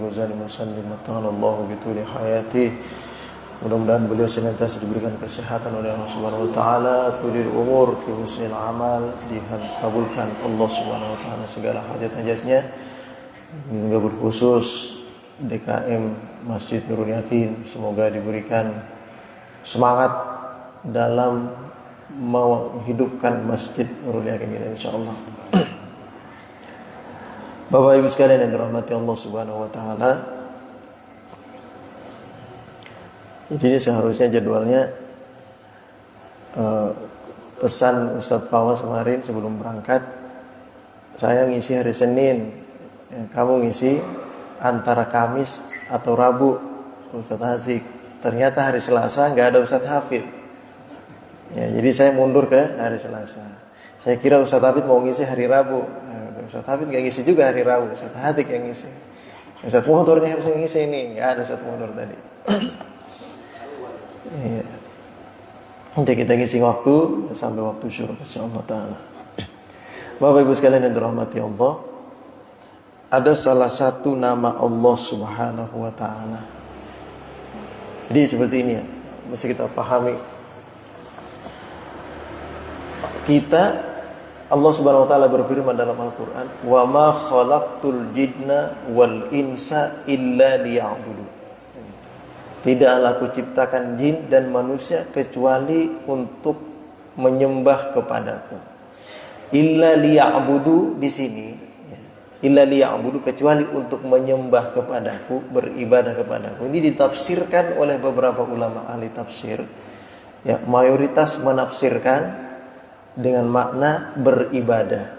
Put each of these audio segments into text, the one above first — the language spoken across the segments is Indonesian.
Fauzan Musallim Ta'alallahu bituli hayati. Mudah-mudahan beliau senantiasa diberikan kesehatan oleh Allah Subhanahu wa taala, tulil umur fi husnil amal, dikabulkan Allah Subhanahu wa taala segala hajat-hajatnya. Hingga berkhusus DKM Masjid Nurul Yakin, semoga diberikan semangat dalam menghidupkan Masjid Nurul Yakin kita insyaallah. Bapak Ibu sekalian yang dirahmati Allah Subhanahu wa taala, jadi seharusnya jadwalnya pesan Ustadz Fawaz kemarin sebelum berangkat, saya ngisi hari Senin, kamu ngisi antara Kamis atau Rabu Ustadz Hazik. Ternyata hari Selasa nggak ada Ustadz Hafid. Ya, jadi saya mundur ke hari Selasa. Saya kira Ustadz Hafid mau ngisi hari Rabu. Ustadz Hafid nggak ngisi juga hari Rabu. Ustadz Hazik yang ngisi. Ustadz Mundur nih harus ngisi ini. Nggak ada Ustadz Mundur tadi. Iya. Nanti kita ngisi waktu sampai waktu syukur insyaallah taala. Bapak Ibu sekalian yang dirahmati Allah, ada salah satu nama Allah Subhanahu wa taala. Jadi seperti ini ya, mesti kita pahami. Allah Subhanahu wa taala berfirman dalam Al-Qur'an, "Wa ma khalaqtul jinna wal insa illa liya'budun." Tidaklah aku ciptakan jin dan manusia kecuali untuk menyembah kepadaku. Illa liya'budu di sini, illa liya'budu kecuali untuk menyembah kepadaku, beribadah kepadaku. Ini ditafsirkan oleh beberapa ulama ahli tafsir. Ya, mayoritas menafsirkan dengan makna beribadah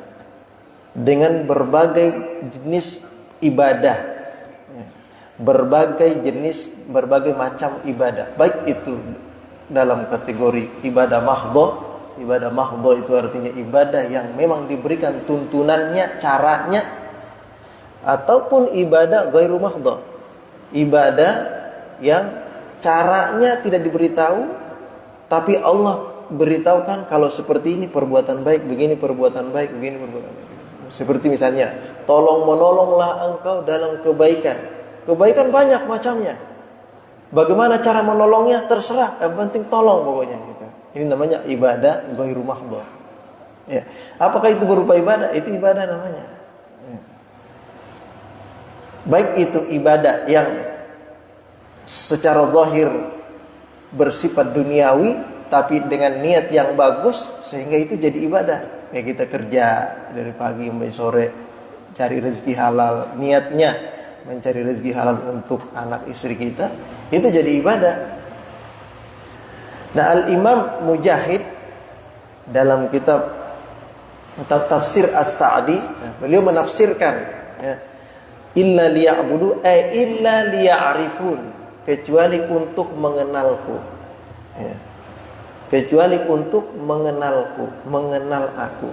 dengan berbagai jenis ibadah. Berbagai jenis, berbagai macam ibadah. Baik itu dalam kategori ibadah mahdhah. Ibadah mahdhah itu artinya ibadah yang memang diberikan tuntunannya, caranya. Ataupun ibadah ghairu mahdhah. Ibadah yang caranya tidak diberitahu, tapi Allah beritahukan kalau seperti ini perbuatan baik, begini perbuatan baik, begini perbuatan baik. Seperti misalnya, tolong menolonglah engkau dalam kebaikan. Kebaikan banyak macamnya. Bagaimana cara menolongnya terserah, yang penting tolong pokoknya gitu. Ini namanya ibadah ghairu mahdhah. Ya. Apakah itu berupa ibadah? Itu ibadah namanya. Ya. Baik itu ibadah yang secara zahir bersifat duniawi tapi dengan niat yang bagus sehingga itu jadi ibadah. Kayak kita kerja dari pagi sampai sore cari rezeki halal, niatnya mencari rezeki halal untuk anak istri kita, itu jadi ibadah. Nah, Al-Imam Mujahid dalam kitab Tafsir As-Sa'di, beliau menafsirkan ya, illa liya'budu illa liya'rifun, kecuali untuk mengenalku ya. Kecuali untuk mengenalku, mengenal aku.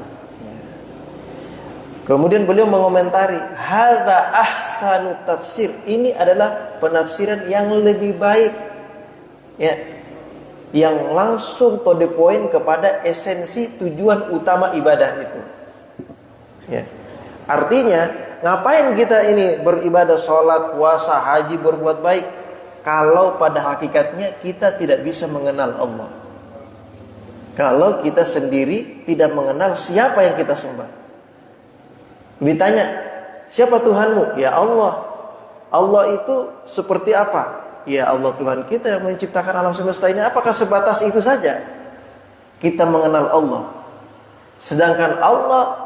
Kemudian beliau mengomentari, hadza ahsanu tafsir. Ini adalah penafsiran yang lebih baik. Ya. Yang langsung to the point kepada esensi tujuan utama ibadah itu. Ya. Artinya, ngapain kita ini beribadah, sholat, puasa, haji, berbuat baik kalau pada hakikatnya kita tidak bisa mengenal Allah. Kalau kita sendiri tidak mengenal siapa yang kita sembah. Ditanya, siapa Tuhanmu? Ya Allah. Allah itu seperti apa? Ya Allah Tuhan kita yang menciptakan alam semesta ini. Apakah sebatas itu saja kita mengenal Allah? Sedangkan Allah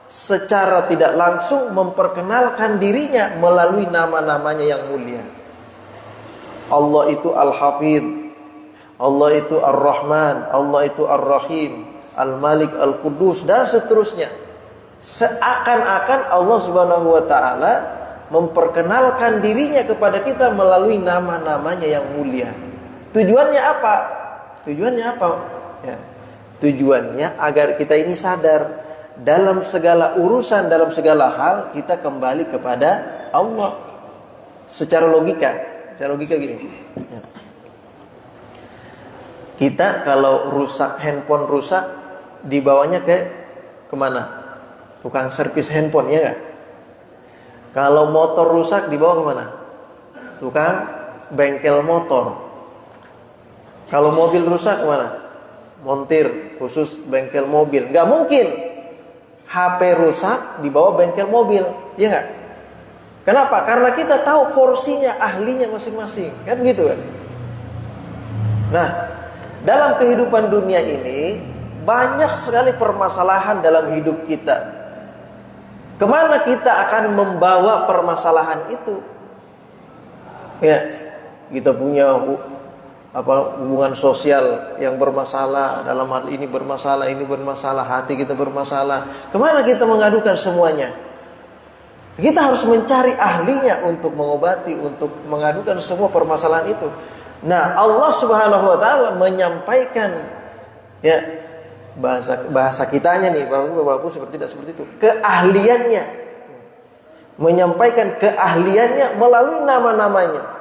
secara tidak langsung memperkenalkan dirinya melalui nama-namanya yang mulia. Allah itu Al-Hafidh, Allah itu Ar-Rahman, Allah itu Ar-Rahim, Al-Malik, Al-Qudus, dan seterusnya. Seakan-akan Allah Subhanahu wa taala memperkenalkan dirinya kepada kita melalui nama-namanya yang mulia. Tujuannya apa? Tujuannya apa? Ya. Tujuannya agar kita ini sadar dalam segala urusan, dalam segala hal kita kembali kepada Allah. Secara logika gini. Ya. Kita kalau handphone rusak, dibawanya kemana? Tukang servis handphone, ya nggak? Kalau motor rusak dibawa kemana? Tukang bengkel motor. Kalau mobil rusak kemana? Montir khusus bengkel mobil. Nggak mungkin HP rusak dibawa bengkel mobil, ya nggak? Kenapa? Karena kita tahu porsinya, ahlinya masing-masing, kan begitu kan? Nah, dalam kehidupan dunia ini banyak sekali permasalahan dalam hidup kita. Kemana kita akan membawa permasalahan itu? Ya, kita punya hubungan sosial yang bermasalah, dalam hal ini bermasalah, hati kita bermasalah. Kemana kita mengadukan semuanya? Kita harus mencari ahlinya untuk mengobati, untuk mengadukan semua permasalahan itu. Nah, Allah Subhanahu wa taala menyampaikan, ya, bahasa kitanya nih, walaupun seperti tidak seperti itu, keahliannya. Menyampaikan keahliannya melalui nama-namanya.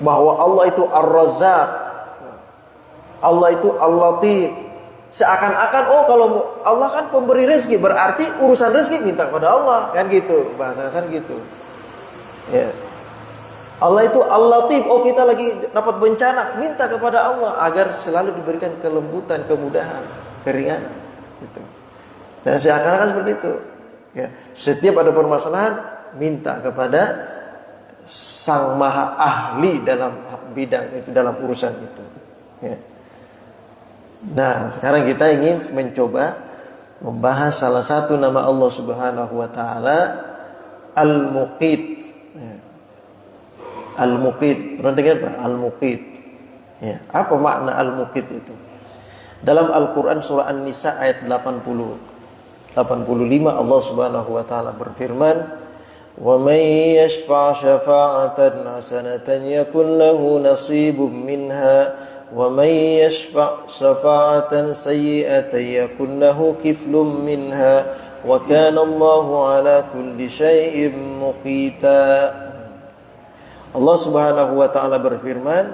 Bahwa Allah itu Ar-Razzaq, Allah itu Al-Latif. Seakan-akan kalau Allah kan pemberi rezeki, berarti urusan rezeki minta kepada Allah, kan gitu, bahasa dasar gitu. Ya. Allah itu Al-Latif, kita lagi dapat bencana, minta kepada Allah agar selalu diberikan kelembutan, kemudahan, keringanan, gitu. Dan seakan-akan seperti itu. Ya. Setiap ada permasalahan minta kepada Sang Maha Ahli dalam bidang itu, dalam urusan itu. Ya. Nah, sekarang kita ingin mencoba membahas salah satu nama Allah Subhanahu wa taala, Al-Muqit. Ya. Al-Muqit, pernah dengar Pak? Al-Muqit. Ya, apa makna Al-Muqit itu? Dalam Al-Qur'an surah An-Nisa ayat 85 Allah Subhanahu wa taala berfirman, وَمَنْ يَشْفَعْ شَفَاعَةً حَسَنَةً يَكُنْ لَهُ نَصِيبٌ مِنْهَا وَمَنْ يَشْفَعْ شَفَاعَةً سَيِّئَةً يَكُنْ لَهُ كِفْلٌ مِنْهَا وَكَانَ اللَّهُ عَلَى كُلِّ شَيْءٍ مُقِيتًا. Allah Subhanahu wa taala berfirman,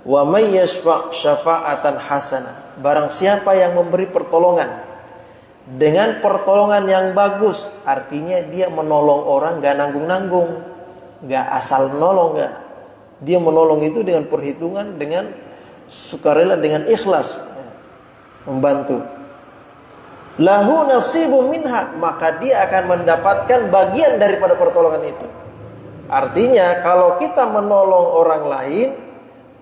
وَمَنْ يَشْفَعْ شَفَاعَةً حَسَنَةً, barang siapa yang memberi pertolongan dengan pertolongan yang bagus, artinya dia menolong orang gak nanggung-nanggung, gak asal menolong, gak. Dia menolong itu dengan perhitungan, dengan sukarela, dengan ikhlas, membantu. Lahu nasibum minha, maka dia akan mendapatkan bagian daripada pertolongan itu. Artinya kalau kita menolong orang lain,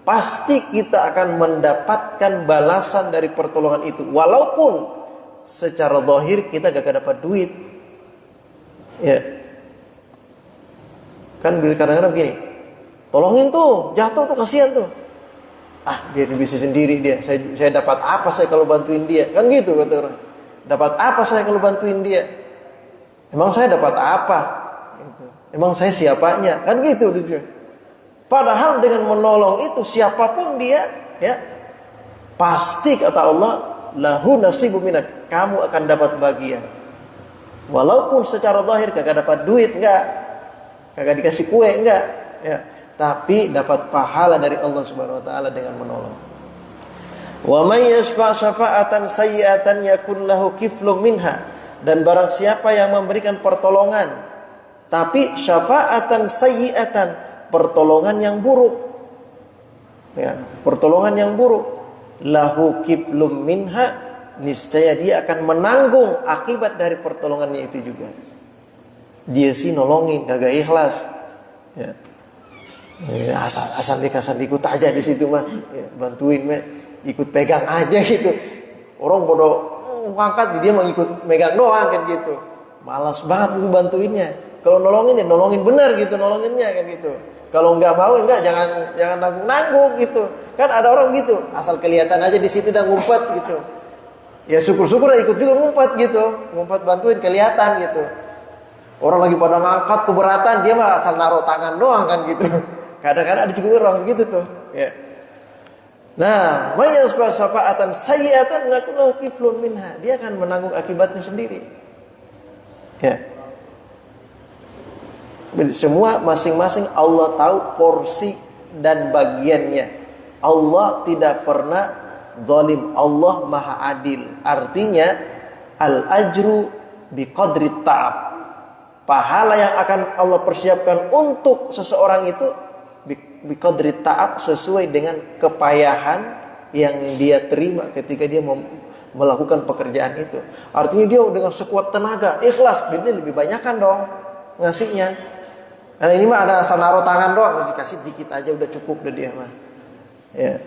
pasti kita akan mendapatkan balasan dari pertolongan itu, walaupun secara zahir kita gak dapat duit. Ya. Kan kadang-kadang begini, tolongin tuh, jatuh tuh, kasihan tuh. Biar bisa sendiri dia. Saya dapat apa saya kalau bantuin dia? Kan gitu kata orang. Dapat apa saya kalau bantuin dia? Emang saya dapat apa? Gitu. Emang saya siapanya? Kan gitu dia. Padahal dengan menolong itu siapapun dia, ya, pasti kata Allah, lahu nasibu minat, kamu akan dapat bagian. Walaupun secara zahir kagak dapat duit, kagak dikasih kue, ya, tapi dapat pahala dari Allah Subhanahu wa taala dengan menolong. Wa may yashfa' syafa'atan sayyi'atan yakun lahu kiflun minha, dan barang siapa yang memberikan pertolongan tapi syafa'atan sayyi'atan, pertolongan yang buruk, ya, pertolongan yang buruk, lahu kiflum minha, niscaya dia akan menanggung akibat dari pertolongannya itu juga. Dia sih nolongin kagak ikhlas, ya. Asal ikut aja di situ mah, ya, bantuin mah, ikut pegang aja gitu. Orang bodoh ngangkat, dia mau ikut megang doang kan gitu. Malas banget itu bantuinnya. Kalau nolongin ya nolongin benar gitu, nolonginnya kan gitu. Kalau nggak mau jangan nanggung-nanggung gitu. Kan ada orang gitu, asal kelihatan aja di situ udah ngumpet gitu. Ya syukur-syukur ikut juga ngumpet gitu, ngumpet bantuin kelihatan gitu. Orang lagi pada ngangkat keberatan, dia mah asal naruh tangan doang kan gitu. Kadang-kadang ada juga orang gitu tuh, ya. Nah, may yashfa' syafa'atan sayyi'atan yakun lahu kiflun minha, dia akan menanggung akibatnya sendiri. Ya. Semua masing-masing Allah tahu porsi dan bagiannya. Allah tidak pernah zalim, Allah maha adil. Artinya al-ajru biqadri ta'ab. pahala yang akan Allah persiapkan untuk seseorang itu biqadri ta'ab, sesuai dengan kepayahan yang dia terima ketika dia melakukan pekerjaan itu. Artinya dia dengan sekuat tenaga, ikhlas, dia lebih banyakkan dong ngasihnya. Karena ini mah ada asal naruh tangan doang, kasih dikit aja udah cukup udah dia mah. Ya.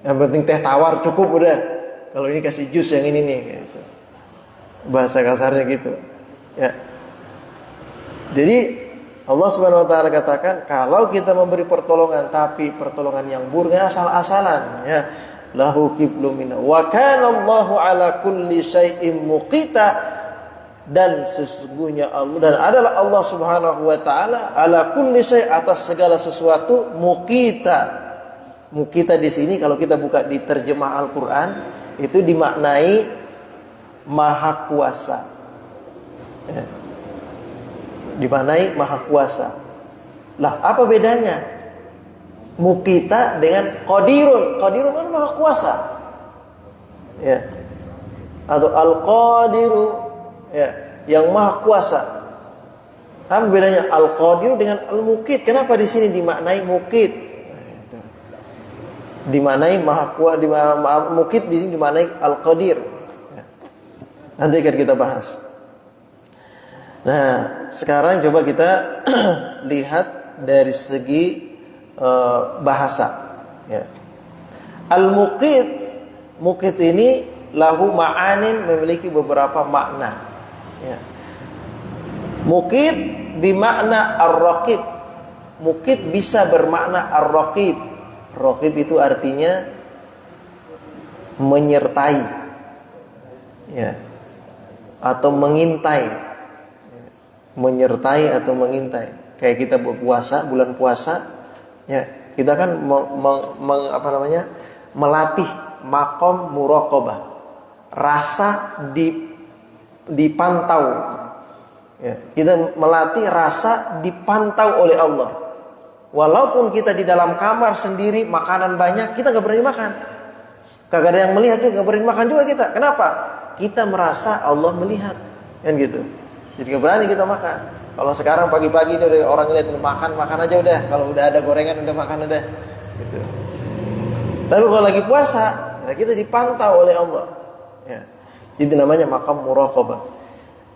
Yang penting teh tawar cukup udah. Kalau ini kasih jus yang ini nih gitu. Bahasa kasarnya gitu. Ya. Jadi Allah Subhanahu wa taala katakan, kalau kita memberi pertolongan tapi pertolongan yang buruk, asal-asalan, ya, lahu kiflu minna wa kana Allahu ala kulli syai'in muqita, dan sesungguhnya Allah, dan adalah Allah Subhanahu wa taala ala kulli syai', atas segala sesuatu, muqita. Muqita di sini kalau kita buka di terjemah Al-Qur'an itu dimaknai maha kuasa. Ya. Dimaknai maha kuasa. Lah, apa bedanya muqita dengan qadirun? Qadirun kan maha kuasa. Ya. Atau al-qadiru, ya, yang maha kuasa. Apa bedanya al-qadiru dengan al-muqit? Kenapa di sini dimaknai muqit? Dimaknai maha kuasa, muqit di sini dimaknai al-qadir. Ya. Nanti akan kita bahas. Nah, sekarang coba kita lihat dari segi bahasa. Ya. Al-muqit, muqit ini lahu ma'anin, memiliki beberapa makna. Ya. Muqit bimakna ar-raqib. Muqit bisa bermakna ar-raqib. Raqib itu artinya menyertai, ya, atau mengintai. Menyertai atau mengintai. Kayak kita berpuasa, bulan puasa, ya, kita kan melatih maqam muraqabah, rasa dipantau. Ya, kita melatih rasa dipantau oleh Allah. Walaupun kita di dalam kamar sendiri, makanan banyak, kita gak berani makan. Kagak ada yang melihat juga, gak berani makan juga kita. Kenapa? Kita merasa Allah melihat, kan gitu. Jadi gak berani kita makan. Kalau sekarang pagi-pagi udah orang lihat makan aja udah. Kalau udah ada gorengan udah makan udah. Gitu. Tapi kalau lagi puasa, nah kita dipantau oleh Allah. Ya. Itu namanya maqam muraqabah.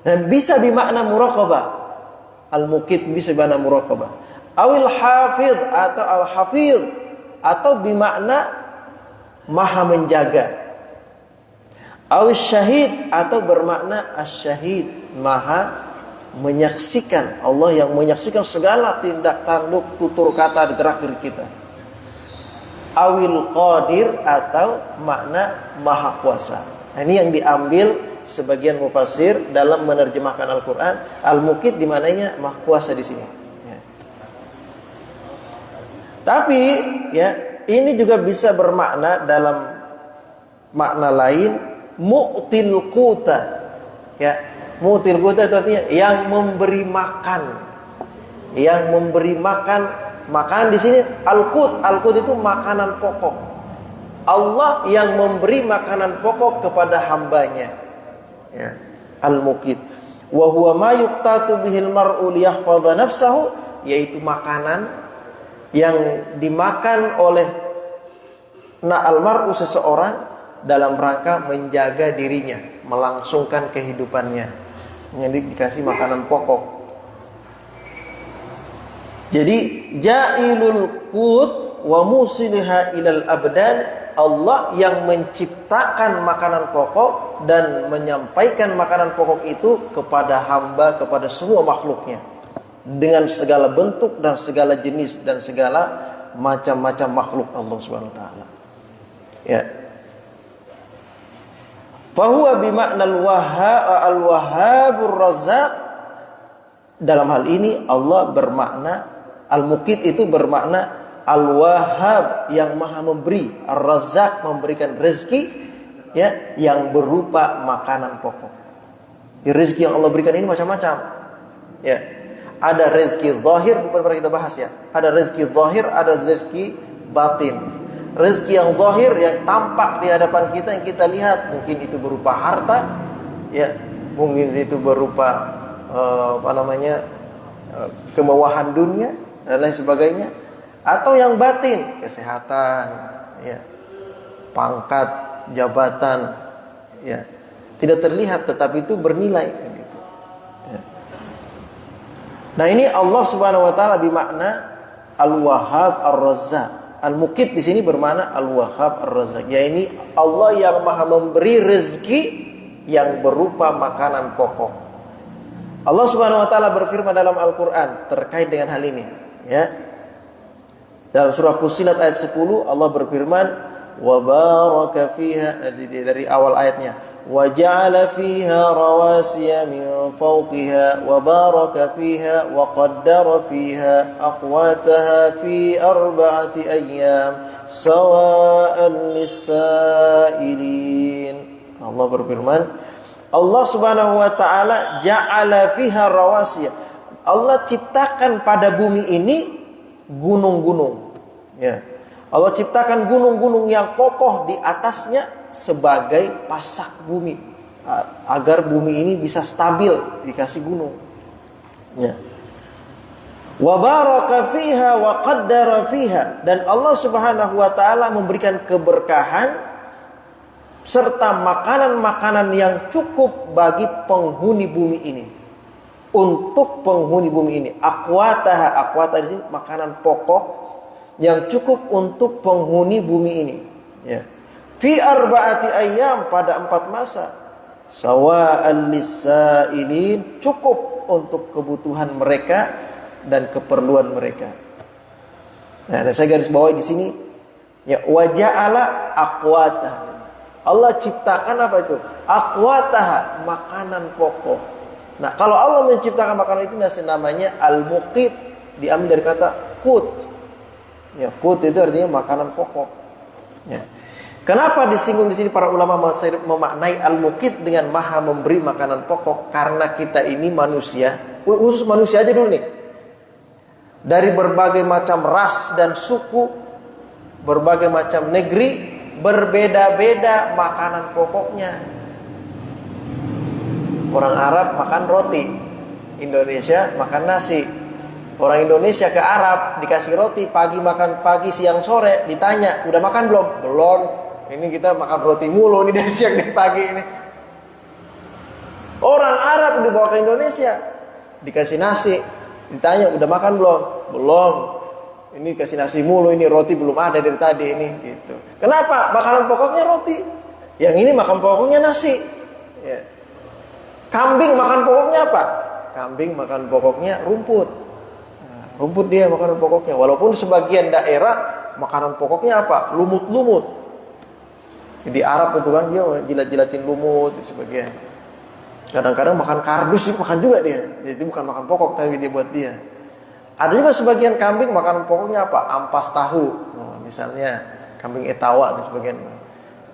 Nah, bisa bermakna muraqabah. Al-muqit bisa bermakna muraqabah. Awil hafidh atau al-hafidh, atau bermakna maha menjaga. Awil syahid, atau bermakna as-syahid, maha menyaksikan. Allah yang menyaksikan segala tindak tanduk, tutur kata, gerak-gerik kita. Awil qadir, atau makna maha kuasa. Nah, ini yang diambil sebagian mufassir dalam menerjemahkan Al-Quran. Al-muqit dimaknainya maha kuasa di sini. Ya. Tapi ya, ini juga bisa bermakna dalam makna lain, mu'til quta. Ya, mu'til quta itu artinya yang memberi makan. Yang memberi makan. Makanan di sini al-qut. Al-qut itu makanan pokok. Allah yang memberi makanan pokok kepada hambanya. Ya, al-muqit. Wa huwa ma yuqtatu bihil mar'u liyahfadha nafsahu, yaitu makanan yang dimakan oleh al-mar'u, seseorang, dalam rangka menjaga dirinya, melangsungkan kehidupannya. Jadi dikasih makanan pokok. Jadi ja'ilul qut wa musilha ilal abdan, Allah yang menciptakan makanan pokok dan menyampaikan makanan pokok itu kepada hamba, kepada semua makhluknya, dengan segala bentuk dan segala jenis dan segala macam-macam makhluk Allah Subhanahu wa taala. Ya. Fahuwa bimakna al-wahhabur razzaq. Dalam hal ini Allah bermakna, al-muqit itu bermakna al-wahhab, yang maha memberi, ar-razzaq, memberikan rezeki, ya, yang berupa makanan pokok. Ya, rezeki yang Allah berikan ini macam-macam. Ya. Ada rezeki zahir, bukan pernah kita bahas ya. Ada rezeki zahir, ada rezeki batin. Rezeki yang zahir, yang tampak di hadapan kita, yang kita lihat, mungkin itu berupa harta, ya, mungkin itu berupa kemewahan dunia dan lain sebagainya, atau yang batin, kesehatan, ya, pangkat, jabatan, ya, tidak terlihat tetapi itu bernilai, gitu. Ya. Nah ini Allah Subhanahu Wa Taala bermakna Al-Wahhab Ar-Razzaq. Al-Muqit di sini bermakna Al-Wahhab Ar-Razzaq. Ya ini Allah yang Maha memberi rezeki yang berupa makanan pokok. Allah Subhanahu wa taala berfirman dalam Al-Qur'an terkait dengan hal ini, ya. Dalam surah Fussilat ayat 10 Allah berfirman, wa baraka fiha, dari awal ayatnya, wa ja'ala fiha rawasiya min fawqiha wa baraka fiha wa qaddara fiha aqwataha fi arba'ati ayyam sawa'an lis-sa'ilin. Allah berfirman, Allah Subhanahu wa taala ja'ala fiha rawasiya. Allah ciptakan pada bumi ini gunung-gunung. Ya. Allah ciptakan gunung-gunung yang kokoh di atasnya sebagai pasak bumi, agar bumi ini bisa stabil, dikasih gunung. Ya. Wa baraka fiha wa qaddara fiha, dan Allah Subhanahu wa taala memberikan keberkahan serta makanan-makanan yang cukup bagi penghuni bumi ini. Untuk penghuni bumi ini, aqwataha di sini makanan pokok yang cukup untuk penghuni bumi ini, ya. Fi arba'ati ayyam, pada 4 masa. Sawa'an lis-sa'ilin, cukup untuk kebutuhan mereka dan keperluan mereka. Nah, saya garis bawahi di sini, ya, wa ja'ala aqwataha. Allah ciptakan apa itu? Aqwataha, makanan pokok. Nah, kalau Allah menciptakan makanan itu namanya al-muqit, diambil dari kata qut. Ya, qut itu artinya makanan pokok. Ya. Kenapa disinggung di sini para ulama memaknai al-muqit dengan maha memberi makanan pokok? Karena kita ini manusia, khusus manusia aja dulu nih. Dari berbagai macam ras dan suku, berbagai macam negeri, berbeda-beda makanan pokoknya. Orang Arab makan roti, Indonesia makan nasi. Orang Indonesia ke Arab dikasih roti, pagi makan pagi, siang sore, ditanya, udah makan belum? Belum. Ini kita makan roti mulu nih dari siang dari pagi ini. Orang Arab dibawa ke Indonesia, dikasih nasi, ditanya, udah makan belum? Belum. Ini kasih nasi mulu, ini roti belum ada dari tadi ini, gitu. Kenapa? Makanan pokoknya roti. Yang ini makan pokoknya nasi. Ya. Kambing makan pokoknya apa? Kambing makan pokoknya rumput. Nah, rumput dia makanan pokoknya. Walaupun sebagian daerah makanan pokoknya apa? Lumut-lumut. Di Arab itu kan dia jilat-jilatin lumut sebagian. Kadang-kadang makan kardus makan juga dia. Jadi bukan makan pokok tapi dia buat dia. Ada juga sebagian kambing makanan pokoknya apa? Ampas tahu. Nah, misalnya kambing etawa dan sebagian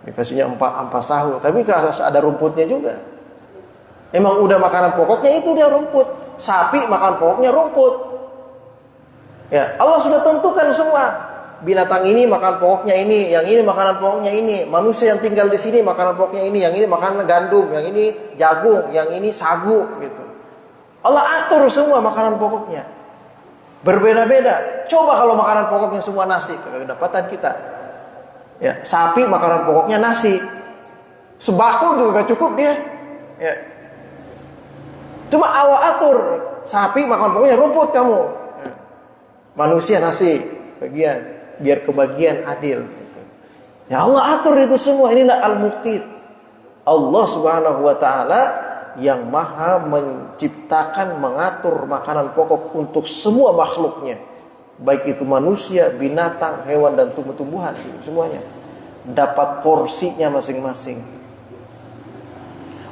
dikasihnya ampas tahu. Tapi harus ada rumputnya juga. Emang udah makanan pokoknya itu dia rumput. Sapi makan pokoknya rumput. Ya, Allah sudah tentukan semua. Binatang ini makan pokoknya ini, yang ini makanan pokoknya ini. Manusia yang tinggal di sini makanan pokoknya ini, yang ini makanan gandum, yang ini jagung, yang ini sagu, gitu. Allah atur semua makanan pokoknya. Berbeda-beda. Coba kalau makanan pokoknya semua nasi, kedapatan kita. Ya, sapi makanan pokoknya nasi. Sebakul juga gak cukup dia. Ya. Cuma Allah atur, sapi makan pokoknya rumput kamu. Ya. Manusia nasi, bagian. Biar kebagian adil, gitu. Ya Allah atur itu semua. Inilah al-muqit. Allah Subhanahu wa taala yang maha menciptakan, mengatur makanan pokok untuk semua makhluknya, baik itu manusia, binatang, hewan dan tumbuh-tumbuhan, semuanya dapat porsinya masing-masing.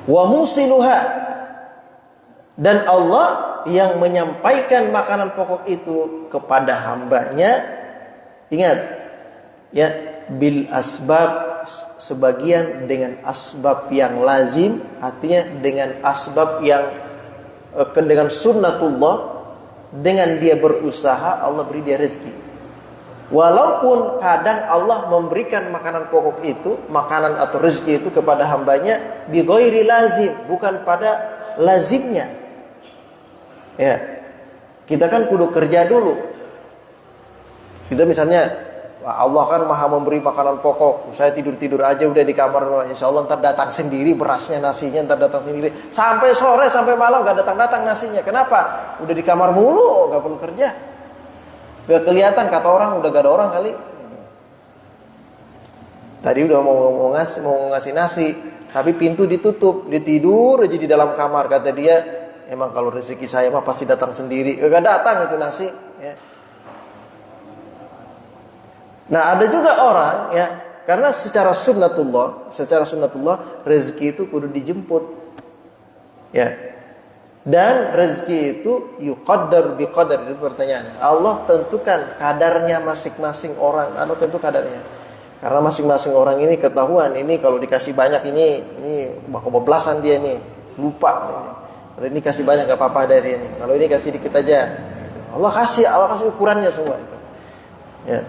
Wa musiluha, dan Allah yang menyampaikan makanan pokok itu kepada hambanya. Ingat, ya, bil asbab, sebagian dengan asbab yang lazim, artinya dengan asbab yang dengan sunnatullah, dengan dia berusaha Allah beri dia rezeki. Walaupun kadang Allah memberikan makanan pokok itu, makanan atau rezeki itu kepada hambanya bi ghairi lazim, bukan pada lazimnya. Ya. Kita kan kudu kerja dulu. Kita misalnya, Allah kan maha memberi makanan pokok. Saya tidur-tidur aja udah di kamar. Insya Allah ntar datang sendiri berasnya, nasinya ntar datang sendiri. Sampai sore, sampai malam gak datang-datang nasinya. Kenapa? Udah di kamar mulu, gak perlu kerja. Gak kelihatan, kata orang udah gak ada orang kali. Tadi udah mau ngasih nasi, tapi pintu ditutup. Dia tidur aja di dalam kamar. Kata dia, emang kalau rezeki saya mah pasti datang sendiri. Gak datang itu nasi. Ya. Nah ada juga orang ya, karena secara sunnatullah rezeki itu kudu dijemput. Ya. Dan rezeki itu yuqaddar biqadar. Itu pertanyaan. Allah tentukan kadarnya masing-masing orang. Allah tentu kadarnya. Karena masing-masing orang ini ketahuan, ini kalau dikasih banyak ini kebablasan dia nih, lupa. Kalau ini kasih banyak gak apa-apa dari ini. Kalau ini kasih dikit aja. Allah kasih ukurannya semua itu. Ya.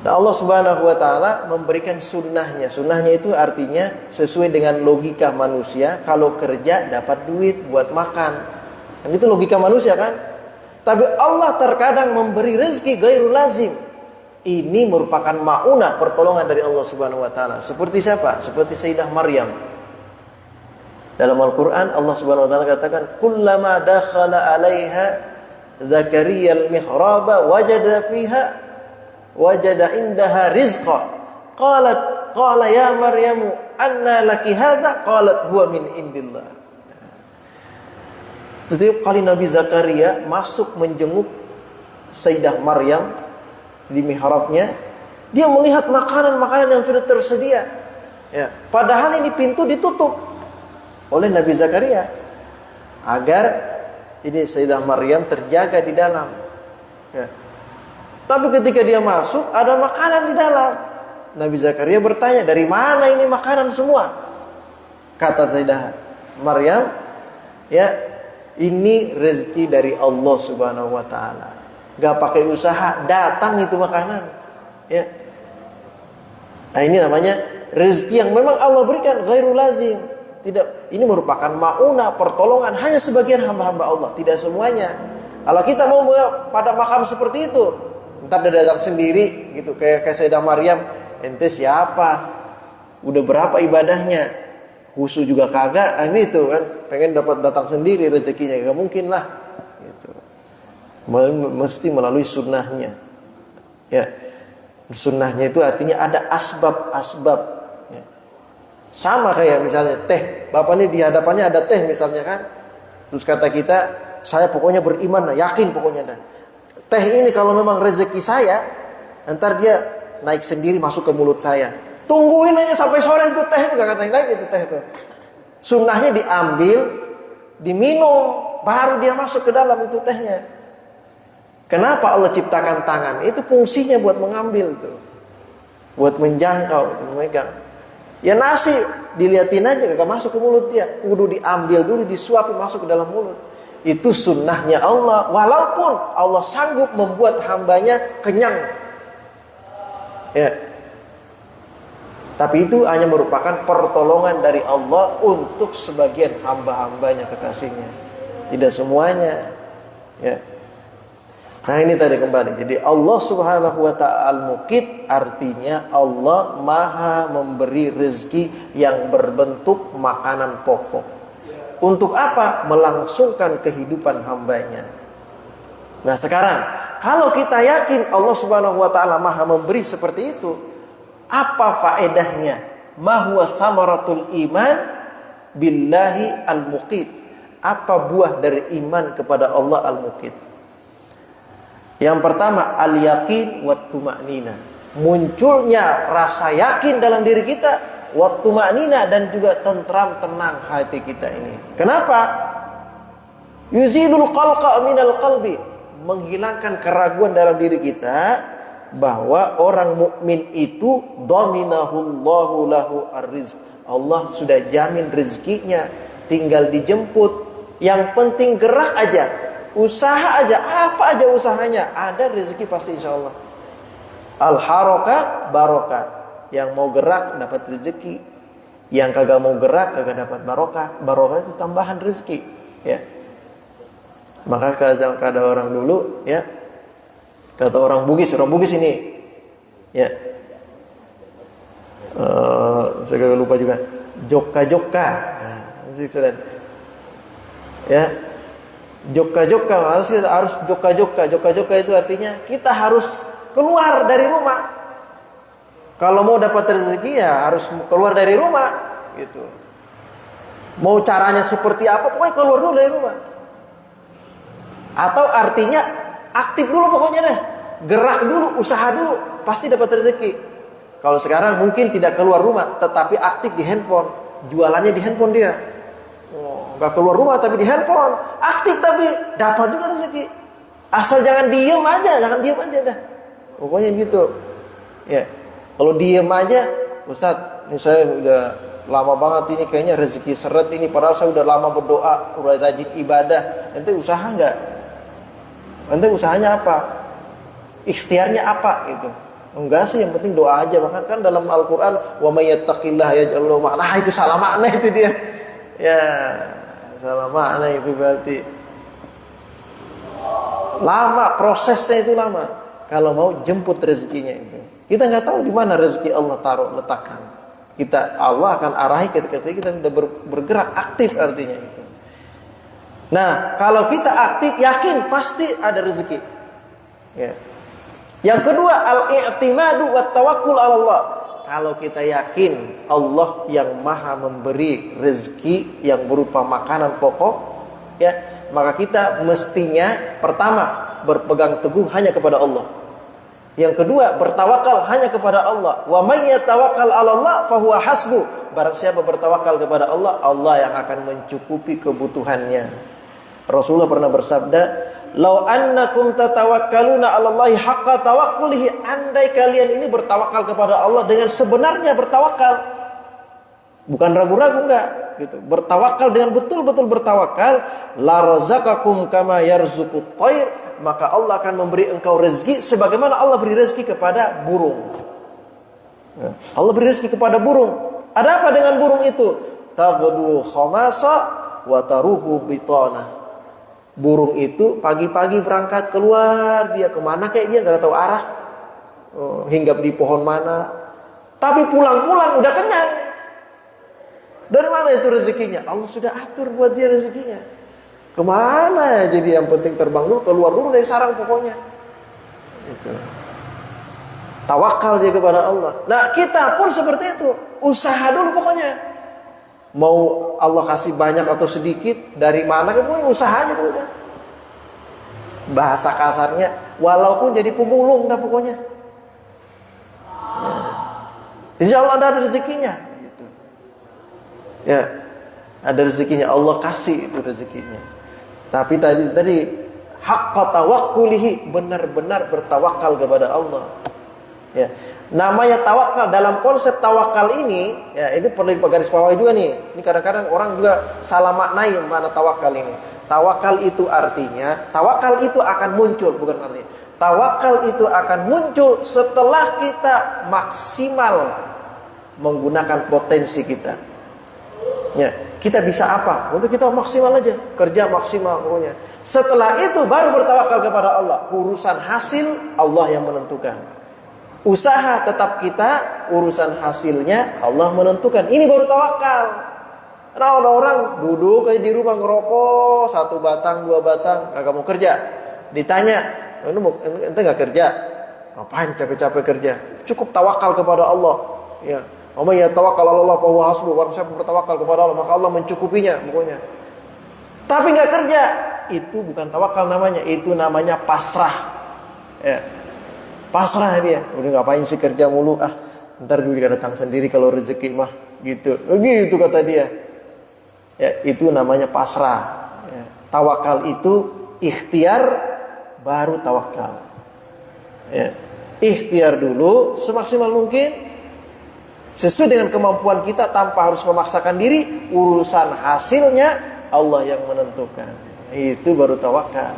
Nah Allah Subhanahu wa taala memberikan sunnahnya. Sunnahnya itu artinya sesuai dengan logika manusia, kalau kerja dapat duit buat makan. Dan itu logika manusia kan? Tapi Allah terkadang memberi rezeki ghairul lazim. Ini merupakan ma'unah, pertolongan dari Allah Subhanahu wa taala. Seperti siapa? Seperti Sayyidah Maryam. Dalam Al-Qur'an Allah Subhanahu wa taala katakan, "Kullama dakhala 'alaiha Zakaria al-mihraba wajada indaha rizqa. Qala ya Maryamu anna laki hadza? Qalat huwa min indillah." Setiap kali Nabi Zakaria masuk menjenguk Sayyidah Maryam di mihrabnya, dia melihat makanan-makanan yang sudah tersedia. Ya, padahal ini pintu ditutup oleh Nabi Zakaria agar ini Sayyidah Maryam terjaga di dalam. Ya. Tapi ketika dia masuk, ada makanan di dalam. Nabi Zakaria bertanya, dari mana ini makanan semua? Kata Sayyidah Maryam, ya, ini rezeki dari Allah Subhanahu wa taala. Gak pakai usaha, datang itu makanan. Ya. Nah ini namanya rezeki yang memang Allah berikan ghairul lazim. Tidak, ini merupakan ma'unah, pertolongan hanya sebagian hamba-hamba Allah, tidak semuanya. Kalau kita mau pada makam seperti itu, ntar dia datang sendiri gitu, kayak Sayyidah Maryam, ente siapa? Udah berapa ibadahnya? Khusus juga kagak, ini tuh kan, pengen dapat datang sendiri rezekinya, gak mungkin lah. Mesti melalui sunnahnya. Ya. Sunnahnya itu artinya ada asbab-asbab. Ya. Sama kayak misalnya teh. Bapak ini di hadapannya ada teh misalnya kan. Terus kata kita, saya pokoknya beriman, yakin pokoknya dah. Teh ini kalau memang rezeki saya, ntar dia naik sendiri masuk ke mulut saya. Tungguin aja sampai sore itu teh itu gak naik itu teh itu. Sunnahnya diambil, diminum, baru dia masuk ke dalam itu tehnya. Kenapa Allah ciptakan tangan? Itu fungsinya buat mengambil tuh. Buat menjangkau, memegang. Ya nasi diliatin aja gak masuk ke mulut dia. Kudu diambil dulu, disuapin masuk ke dalam mulut. Itu sunnahnya Allah. Walaupun Allah sanggup membuat hambanya kenyang. Ya. Tapi itu hanya merupakan pertolongan dari Allah untuk sebagian hamba-hambanya, kekasihnya. Tidak semuanya. Ya. Nah ini tadi kembali. Jadi Allah Subhanahu wa ta'ala al-Muqit artinya Allah maha memberi rezeki yang berbentuk makanan pokok. Untuk apa? Melangsungkan kehidupan hambanya. Nah sekarang, kalau kita yakin Allah Subhanahu wa ta'ala maha memberi seperti itu, apa faedahnya? Ma huwa samaratul iman billahi al-Muqit. Apa buah dari iman kepada Allah al-Muqit? Yang pertama, al-yaqin wa tuma'nina. Munculnya rasa yakin dalam diri kita, wa tuma'nina, dan juga tentram, tenang hati kita ini. Kenapa? Yuzilul qalqa minal qalbi. Menghilangkan keraguan dalam diri kita bahwa orang mukmin itu dhaminahullahu lahu ar-rizq. Allah sudah jamin rezekinya, tinggal dijemput. Yang penting gerak aja. Usaha aja, apa aja usahanya, ada rezeki pasti insya Allah. Al-harokah barokah. Yang mau gerak dapat rezeki, yang kagak mau gerak kagak dapat barokah. Barokah itu tambahan rezeki. Ya. Maka kata orang dulu, ya, kata orang Bugis ini, ya, saya lupa juga, joka-joka, ya, joka-joka, harus joka-joka itu artinya kita harus keluar dari rumah. Kalau mau dapat rezeki ya harus keluar dari rumah, gitu. Mau caranya seperti apa, pokoknya keluar dulu dari rumah. Atau artinya aktif dulu pokoknya deh, gerak dulu, usaha dulu, pasti dapat rezeki. Kalau sekarang mungkin tidak keluar rumah, tetapi aktif di handphone, jualannya di handphone dia. Gak keluar rumah tapi di handphone, aktif tapi dapat juga rezeki. Asal jangan diem aja dah. Pokoknya gitu. Ya, kalau diem aja, Ustadz, ini saya udah lama banget ini kayaknya rezeki seret ini, padahal saya udah lama berdoa, udah rajin ibadah. Ente usaha nggak? Ente usahanya apa? Ikhtiarnya apa gitu? Enggak sih, yang penting doa aja. Bahkan kan dalam Al-Quran, wa may yattaqillaha yaj'al lahu makna. Nah, itu salah makna itu dia. Ya, salah makna itu berarti. Lama prosesnya, itu lama. Kalau mau jemput rezekinya itu, kita nggak tahu di mana rezeki Allah taruh letakkan. Allah akan arahi ketika kita sudah bergerak aktif artinya itu. Nah, kalau kita aktif, yakin pasti ada rezeki. Ya. Yang kedua, al-i'timadu wat tawakkul 'ala Allah. Kalau kita yakin Allah yang Maha memberi rezeki yang berupa makanan pokok, ya, maka kita mestinya pertama berpegang teguh hanya kepada Allah. Yang kedua, bertawakal hanya kepada Allah. Wa may yatawakkal 'ala Allah fa huwa hasbuh. Barang siapa bertawakal kepada Allah, Allah yang akan mencukupi kebutuhannya. Rasulullah pernah bersabda, "Lau annakum tatawakkaluna 'ala Allahi haqqa tawakkulihi." Andai kalian ini bertawakal kepada Allah dengan sebenarnya bertawakal. Bukan ragu-ragu, enggak, gitu. Bertawakal dengan betul-betul bertawakal, la razaqakum kama yarzuqut thair, maka Allah akan memberi engkau rezeki sebagaimana Allah beri rezeki kepada burung. Allah beri rezeki kepada burung. Ada apa dengan burung itu? Taghdu khamasa wa taruhu bitana. Burung itu pagi-pagi berangkat keluar, dia kemana kayak dia nggak tahu arah, hinggap di pohon mana, tapi pulang-pulang udah kenyang. Dari mana itu rezekinya? Allah sudah atur buat dia rezekinya. Kemana ya? Jadi yang penting terbang dulu, keluar dulu dari sarang pokoknya. Itu. Tawakal dia kepada Allah. Nah, kita pun seperti itu. Usaha dulu pokoknya. Mau Allah kasih banyak atau sedikit, dari mana pokoknya usaha aja dulu dah. Bahasa kasarnya, walaupun jadi pemulung dah pokoknya. Insya Allah ada rezekinya. Gitu. Ya, ada rezekinya, Allah kasih itu rezekinya. Tapi tadi haqqa tawakkulihi, benar-benar bertawakal kepada Allah. Ya, namanya tawakal, dalam konsep tawakal ini, ya, itu perlu digarisbawahi juga nih. Ini kadang-kadang orang juga salah maknai mana tawakal ini. Tawakal itu artinya, tawakal itu akan muncul, bukan artinya. Tawakal itu akan muncul setelah kita maksimal menggunakan potensi kita. Ya, kita bisa apa? Untuk kita maksimal aja, kerja maksimal pokoknya. Setelah itu baru bertawakal kepada Allah. Urusan hasil Allah yang menentukan. Usaha tetap kita, urusan hasilnya Allah menentukan. Ini baru tawakal. Nah, ada orang duduk aja di rumah ngerokok 1 batang 2 batang, kagak mau kerja. Ditanya, ente nggak kerja? Ngapain capek-capek kerja? Cukup tawakal kepada Allah. Ya, ya tawakal Allah bahwa hasbuh. Barang siapa bertawakal kepada Allah, maka Allah mencukupinya pokoknya. Tapi nggak kerja, itu bukan tawakal namanya. Itu namanya pasrah. Ya. Pasrah dia, udah ngapain sih kerja mulu, ntar juga datang sendiri kalau rezeki mah, gitu. Begitu kata dia. Ya, itu namanya pasrah. Ya. Tawakal itu ikhtiar, baru tawakal. Ya. Ikhtiar dulu semaksimal mungkin, sesuai dengan kemampuan kita tanpa harus memaksakan diri. Urusan hasilnya Allah yang menentukan. Itu baru tawakal.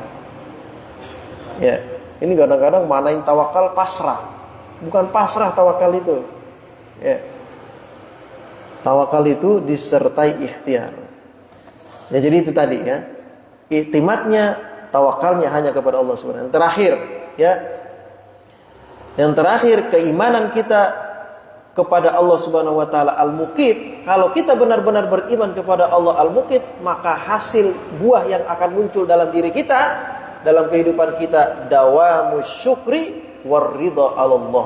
Ya. Ini kadang-kadang manain tawakal pasrah. Bukan pasrah tawakal itu. Ya. Tawakal itu disertai ikhtiar. Ya, jadi itu tadi ya. Iktimatnya tawakalnya hanya kepada Allah Subhanahu wa taala. Yang terakhir, ya. Yang terakhir, keimanan kita kepada Allah Subhanahu wa taala Al-Muqit. Kalau kita benar-benar beriman kepada Allah Al-Muqit, maka hasil buah yang akan muncul dalam diri kita, dalam kehidupan kita, dawamus syukri war ridha 'ala Allah.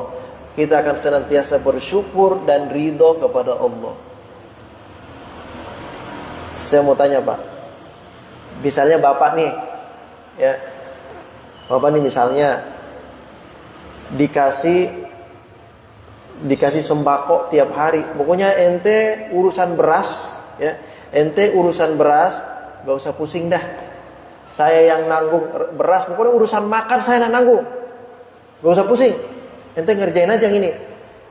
Kita akan senantiasa bersyukur dan ridha kepada Allah. Saya mau tanya, Pak. Misalnya Bapak nih, ya. Bapak nih misalnya dikasih sembako tiap hari. Pokoknya ente urusan beras, ya. Ente urusan beras, gak usah pusing dah. Saya yang nanggung beras, pokoknya urusan makan saya yang nanggung. Gak usah pusing. Ente ngerjain aja gini.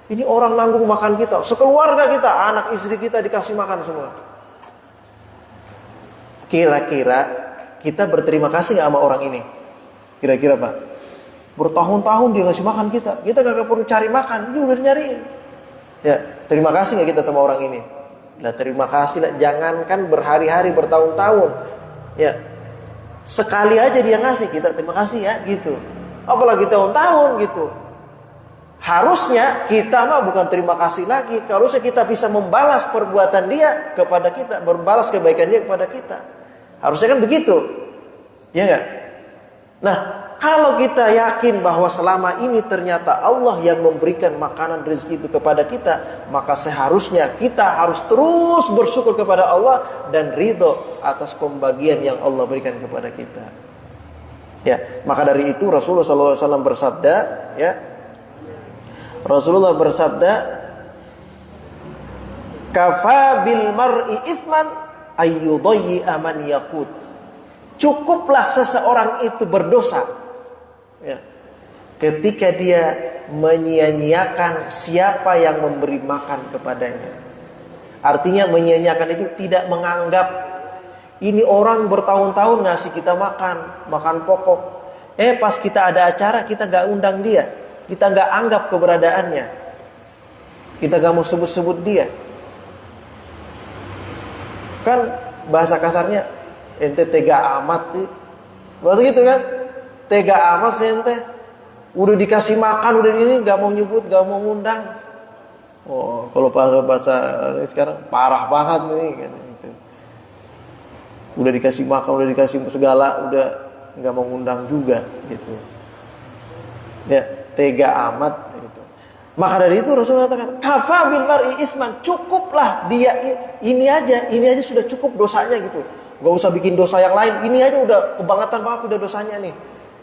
Ini orang nanggung makan kita, sekeluarga kita, anak istri kita dikasih makan semua. Kira-kira kita berterima kasih gak sama orang ini? Kira-kira, Pak? Bertahun-tahun dia ngasih makan kita. Kita gak perlu cari makan, dia udah nyariin. Ya, terima kasih gak kita sama orang ini? Lah terima kasih lah. Jangankan berhari-hari, bertahun-tahun. Ya, sekali aja dia ngasih, kita terima kasih ya, gitu. Apalagi tahun-tahun gitu. Harusnya kita mah bukan terima kasih lagi. Harusnya kita bisa membalas perbuatan dia kepada kita, membalas kebaikan dia kepada kita. Harusnya kan begitu, ya enggak? Nah, kalau kita yakin bahwa selama ini ternyata Allah yang memberikan makanan rezeki itu kepada kita, maka seharusnya kita harus terus bersyukur kepada Allah dan ridho atas pembagian yang Allah berikan kepada kita. Ya, maka dari itu Rasulullah SAW bersabda, ya, Rasulullah bersabda, "Kafa bil mar'i itsman ayyudayyi man yaqut." Cukuplah seseorang itu berdosa, ya, ketika dia menyia-nyiakan siapa yang memberi makan kepadanya. Artinya menyia-nyiakan itu tidak menganggap ini orang bertahun-tahun ngasih kita makan pokok. Pas kita ada acara kita gak undang dia, kita gak anggap keberadaannya, kita gak mau sebut-sebut dia. Kan bahasa kasarnya, ente tega amat sih. Bahasa gitu kan, tega amat sih ente. Udah dikasih makan, udah ini gak mau nyebut, gak mau ngundang. Oh, kalau bahasa sekarang parah banget nih kan. Udah dikasih makan, udah dikasih segala, udah nggak mau ngundang juga gitu. Ya, tega amat gitu. Maka dari itu Rasulullah katakan, "Kafa bil mar'i isman." Cukuplah dia ini aja sudah cukup dosanya gitu. Gak usah bikin dosa yang lain. Ini aja udah kebangetan banget udah dosanya nih.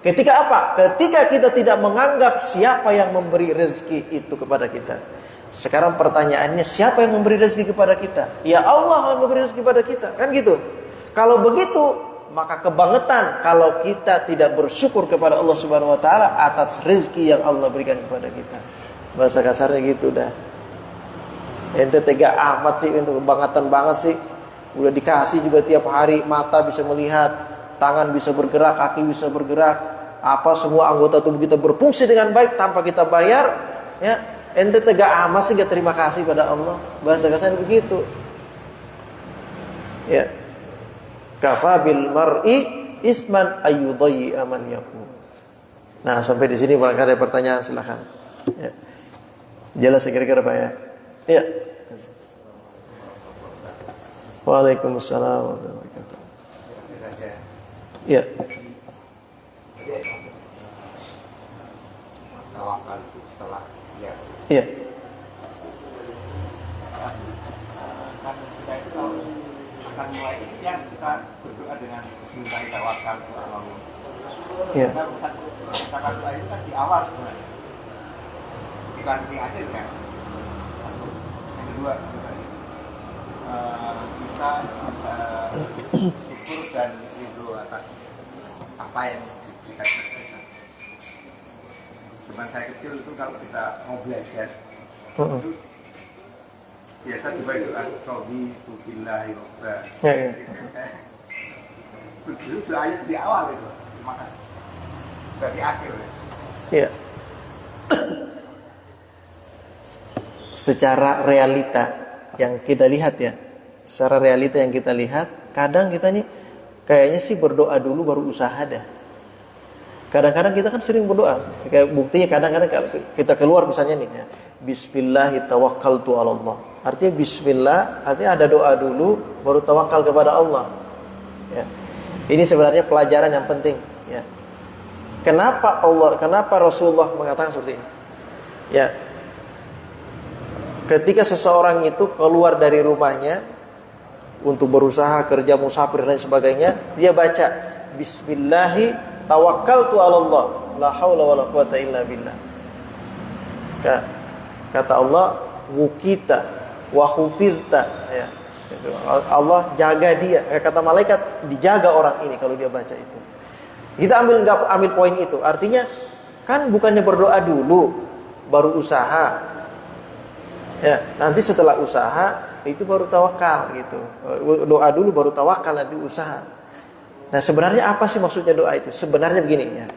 Ketika apa? Ketika kita tidak menganggap siapa yang memberi rezeki itu kepada kita. Sekarang pertanyaannya, siapa yang memberi rezeki kepada kita? Ya Allah yang memberi rezeki kepada kita. Kan gitu. Kalau begitu, maka kebangetan kalau kita tidak bersyukur kepada Allah Subhanahu wa taala atas rezeki yang Allah berikan kepada kita. Bahasa kasarnya gitu dah. Ente tega amat sih, ente kebangetan banget sih. Udah dikasih juga tiap hari, mata bisa melihat, tangan bisa bergerak, kaki bisa bergerak, apa semua anggota tubuh kita berfungsi dengan baik tanpa kita bayar, ya. Ente tega amat sih gak terima kasih pada Allah. Bahasa kasarnya begitu. Ya. Kafa bil mar'i isman ayyudayyi man yaqut. Nah, sampai di sini barangkali ada pertanyaan, silakan. Ya. Jelas kira-kira Pak ya? Ya. Waalaikumsalam warahmatullahi wabarakatuh. Ya. Tawakal itu setelah ya. Ya. Kan kita itu harus akan mulai ikhtiar, kita berdoa dengan bismillah tawakal itu Allah. Ya. Kita ucapkan doa itu kan di awal sebenarnya, bukan di akhir kan. Yang kedua kita syukur dan ridho atas apa yang diberikan kita. Zaman saya kecil itu kalau kita mau belajar itu biasa doa Robi Tubillahi Robba. Begitu doanya di awal itu, maka dari akhir. Ya. Secara realita yang kita lihat ya, secara realita yang kita lihat, kadang kita nih Kayaknya sih berdoa dulu baru usaha dah. Kadang-kadang kita kan sering berdoa. Kayak buktinya kadang-kadang kalau kita keluar misalnya nih ya, Bismillahi tawakkaltu 'ala Allah. Artinya bismillah, artinya ada doa dulu baru tawakal kepada Allah. Ya. Ini sebenarnya pelajaran yang penting, ya. Kenapa Rasulullah mengatakan seperti ini? Ya. Ketika seseorang itu keluar dari rumahnya untuk berusaha, kerja, musafir dan sebagainya, dia baca Bismillahi tawakkaltu 'ala Allah, la haula wala quwata illa billah. Kata Allah, wukita wa hufizta, ya. Allah jaga dia. Kata malaikat, dijaga orang ini kalau dia baca itu. Kita ambil poin itu. Artinya kan bukannya berdoa dulu baru usaha. Ya, nanti setelah usaha itu baru tawakal gitu. Doa dulu baru tawakal, nanti usaha. Nah, sebenarnya apa sih maksudnya doa itu? Sebenarnya begini ya.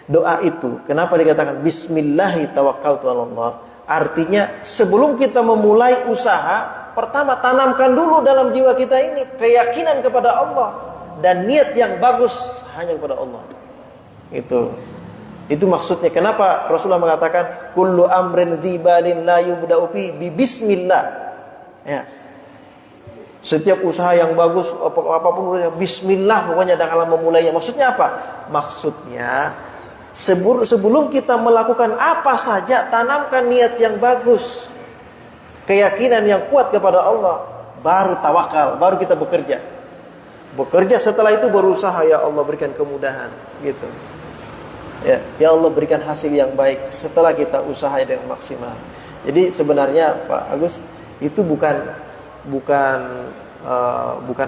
Doa itu kenapa dikatakan bismillahi tawakkaltu 'ala Allah? Artinya sebelum kita memulai usaha, pertama tanamkan dulu dalam jiwa kita ini keyakinan kepada Allah dan niat yang bagus hanya kepada Allah. Itu maksudnya. Kenapa Rasulullah mengatakan kullu amrin dzibalin la yubda'u bi bismillah. Ya. Setiap usaha yang bagus apapun bismillah pokoknya dalam memulainya. Maksudnya apa? Maksudnya sebelum kita melakukan apa saja tanamkan niat yang bagus. Keyakinan yang kuat kepada Allah, baru tawakal, baru kita bekerja. Bekerja setelah itu berusaha, ya Allah berikan kemudahan gitu. Ya Allah berikan hasil yang baik setelah kita usaha dengan maksimal. Jadi sebenarnya Pak Agus itu bukan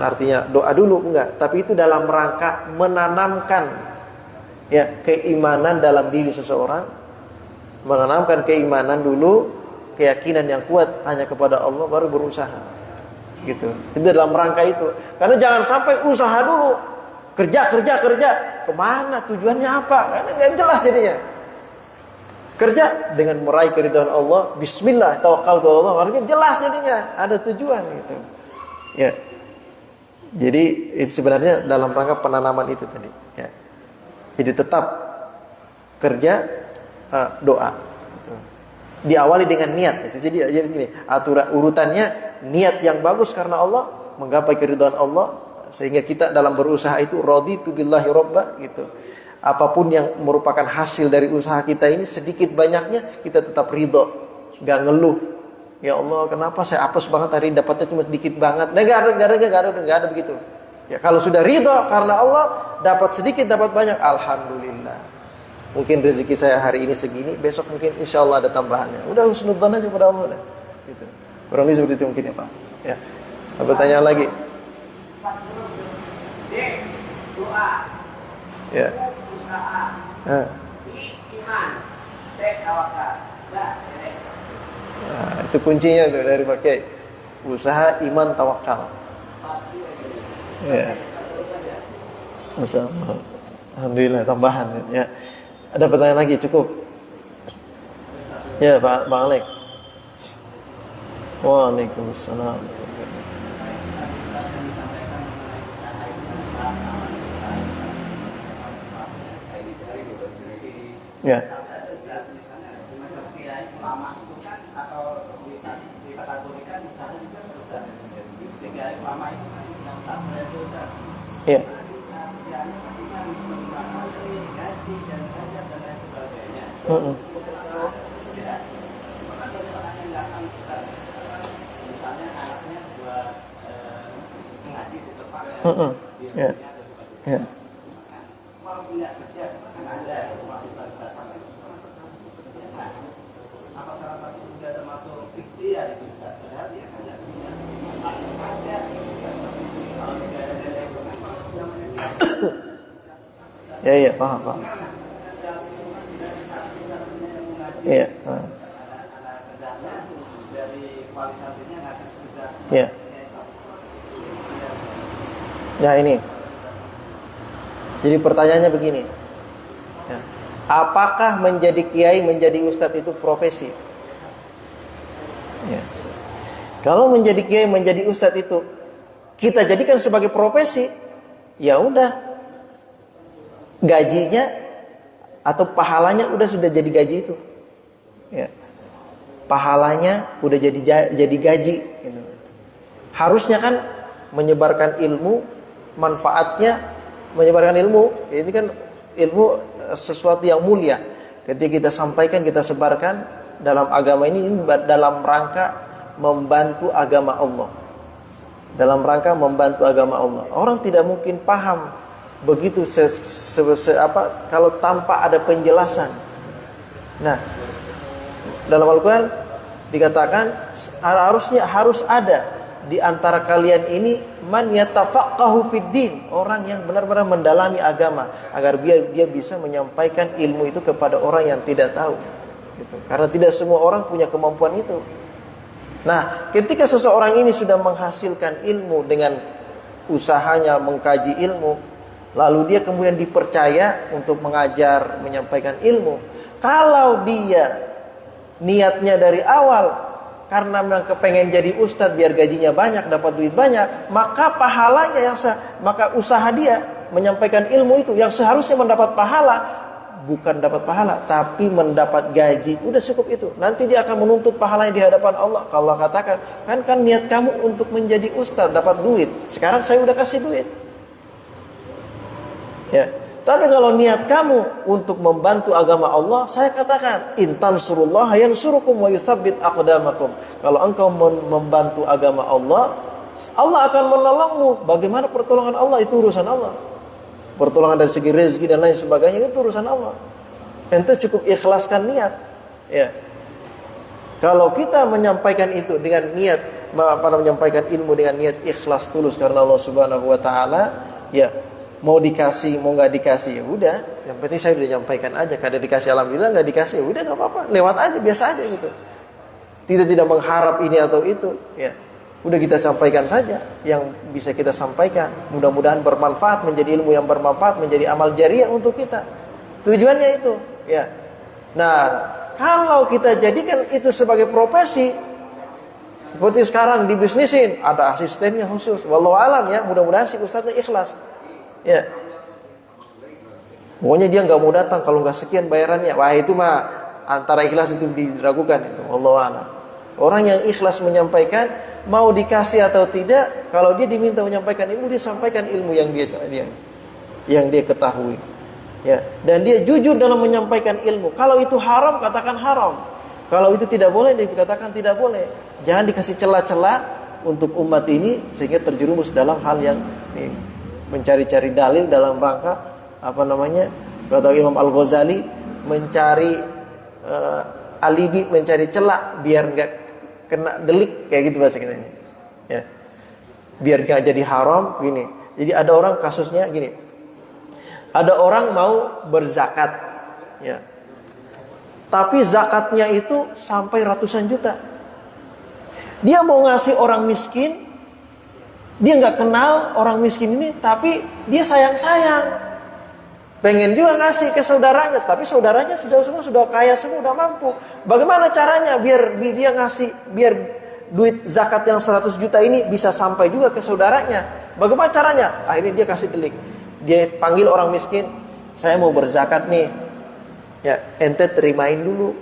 artinya doa dulu, enggak, tapi itu dalam rangka menanamkan ya keimanan dalam diri seseorang, menanamkan keimanan dulu, keyakinan yang kuat hanya kepada Allah baru berusaha. Gitu. Itu dalam rangka itu. Karena jangan sampai usaha dulu. Kerja, kemana tujuannya apa? Karena nggak jelas jadinya. Kerja dengan meraih keridhaan Allah, Bismillah, tawakkaltu 'ala Allah, artinya jelas jadinya, ada tujuan gitu. Ya. Jadi itu sebenarnya dalam rangka penanaman itu tadi. Ya. Jadi tetap kerja, doa. Gitu. Diawali dengan niat. Itu jadi gini, urutannya niat yang bagus karena Allah, menggapai keridhaan Allah. Sehingga kita dalam berusaha itu raditu billahi robba gitu. Apapun yang merupakan hasil dari usaha kita ini sedikit banyaknya kita tetap ridho, nggak ngeluh. Ya Allah, kenapa saya apes banget hari ini dapatnya cuma sedikit banget? Nah, nggak ada begitu. Ya kalau sudah ridho karena Allah dapat sedikit dapat banyak, alhamdulillah. Mungkin rezeki saya hari ini segini, besok mungkin insya Allah ada tambahannya. Udah husnudzon aja pada Allah dah. Gitu. Kurang lebih seperti itu mungkin ya Pak. Ya. Ada pertanyaan lagi? Doa, ya, usaha, iman, tawakal. Nah, itu kuncinya tuh dari pakai usaha, iman, tawakal. Ya. Alhamdulillah tambahan ya. Ada pertanyaan lagi cukup? Ya Pak Bang Alek. Waalaikumsalam. Ya. Ya. Ya. Ya. Ya, paham. Iya. Ya. Ya ini. Jadi pertanyaannya begini. Ya. Apakah menjadi kiai, menjadi ustadz itu profesi? Ya. Kalau menjadi kiai, menjadi ustadz itu kita jadikan sebagai profesi, ya udah gajinya atau pahalanya sudah jadi gaji itu. Ya. Pahalanya udah jadi gaji gitu. Harusnya kan menyebarkan ilmu, manfaatnya menyebarkan ilmu, ini kan ilmu sesuatu yang mulia. Ketika kita sampaikan, kita sebarkan dalam agama ini dalam rangka membantu agama Allah. Dalam rangka membantu agama Allah. Orang tidak mungkin paham begitu kalau tanpa ada penjelasan. Nah, dalam Al-Quran dikatakan harus ada di antara kalian ini man yatafaqahu fid din, orang yang benar-benar mendalami agama agar dia bisa menyampaikan ilmu itu kepada orang yang tidak tahu gitu. Karena tidak semua orang punya kemampuan itu. Nah, ketika seseorang ini sudah menghasilkan ilmu dengan usahanya mengkaji ilmu, lalu dia kemudian dipercaya untuk mengajar, menyampaikan ilmu, kalau dia niatnya dari awal karena memang kepengen jadi ustadz biar gajinya banyak, dapat duit banyak, maka pahalanya maka usaha dia menyampaikan ilmu itu yang seharusnya mendapat pahala, bukan dapat pahala tapi mendapat gaji, udah cukup itu. Nanti dia akan menuntut pahalanya di hadapan Allah. Kalau Allah katakan, kan niat kamu untuk menjadi ustadz dapat duit, sekarang saya udah kasih duit. Ya. Tapi kalau niat kamu untuk membantu agama Allah, saya katakan, intan surullah yansurukum wa yutsabbit aqdamakum. Kalau engkau membantu agama Allah, Allah akan menolongmu. Bagaimana pertolongan Allah? Itu urusan Allah. Pertolongan dari segi rezeki dan lain sebagainya itu urusan Allah. Ente cukup ikhlaskan niat. Ya. Kalau kita menyampaikan itu dengan niat, menyampaikan ilmu dengan niat ikhlas tulus karena Allah Subhanahu wa taala, ya. Mau dikasih, mau nggak dikasih, ya udah. Yang penting saya udah nyampaikan aja. Kalau dikasih alhamdulillah, nggak dikasih, ya udah nggak apa-apa. Lewat aja, biasa aja gitu. Tidak mengharap ini atau itu. Ya, udah kita sampaikan saja yang bisa kita sampaikan. Mudah-mudahan bermanfaat, menjadi ilmu yang bermanfaat, menjadi amal jariah untuk kita. Tujuannya itu. Ya. Nah, kalau kita jadikan itu sebagai profesi, seperti sekarang dibisnisin, ada asistennya khusus. Wallahu alam ya. Mudah-mudahan si ustadznya ikhlas. Ya, pokoknya dia nggak mau datang kalau nggak sekian bayarannya. Wah, itu mah antara ikhlas itu diragukan itu. Wallahu a'lam. Orang yang ikhlas menyampaikan, mau dikasih atau tidak, kalau dia diminta menyampaikan ilmu, dia sampaikan ilmu yang dia ketahui. Ya, dan dia jujur dalam menyampaikan ilmu. Kalau itu haram, katakan haram. Kalau itu tidak boleh, dia katakan tidak boleh. Jangan dikasih celah-celah untuk umat ini sehingga terjerumus dalam hal yang ini. Mencari-cari dalil dalam rangka kata Imam Al-Ghazali, mencari alibi, mencari celah biar nggak kena delik, kayak gitu bahasa kita ini. Ya. Biar nggak jadi haram gini. Jadi ada orang kasusnya gini. Ada orang mau berzakat, ya. Tapi zakatnya itu sampai ratusan juta. Dia mau ngasih orang miskin. Dia nggak kenal orang miskin ini, tapi dia sayang-sayang. Pengen juga ngasih ke saudaranya, tapi saudaranya sudah kaya semua, sudah mampu. Bagaimana caranya biar dia ngasih, biar duit zakat yang 100 juta ini bisa sampai juga ke saudaranya? Bagaimana caranya? Akhirnya dia kasih delik. Dia panggil orang miskin, saya mau berzakat nih. Ya, ente terimain dulu.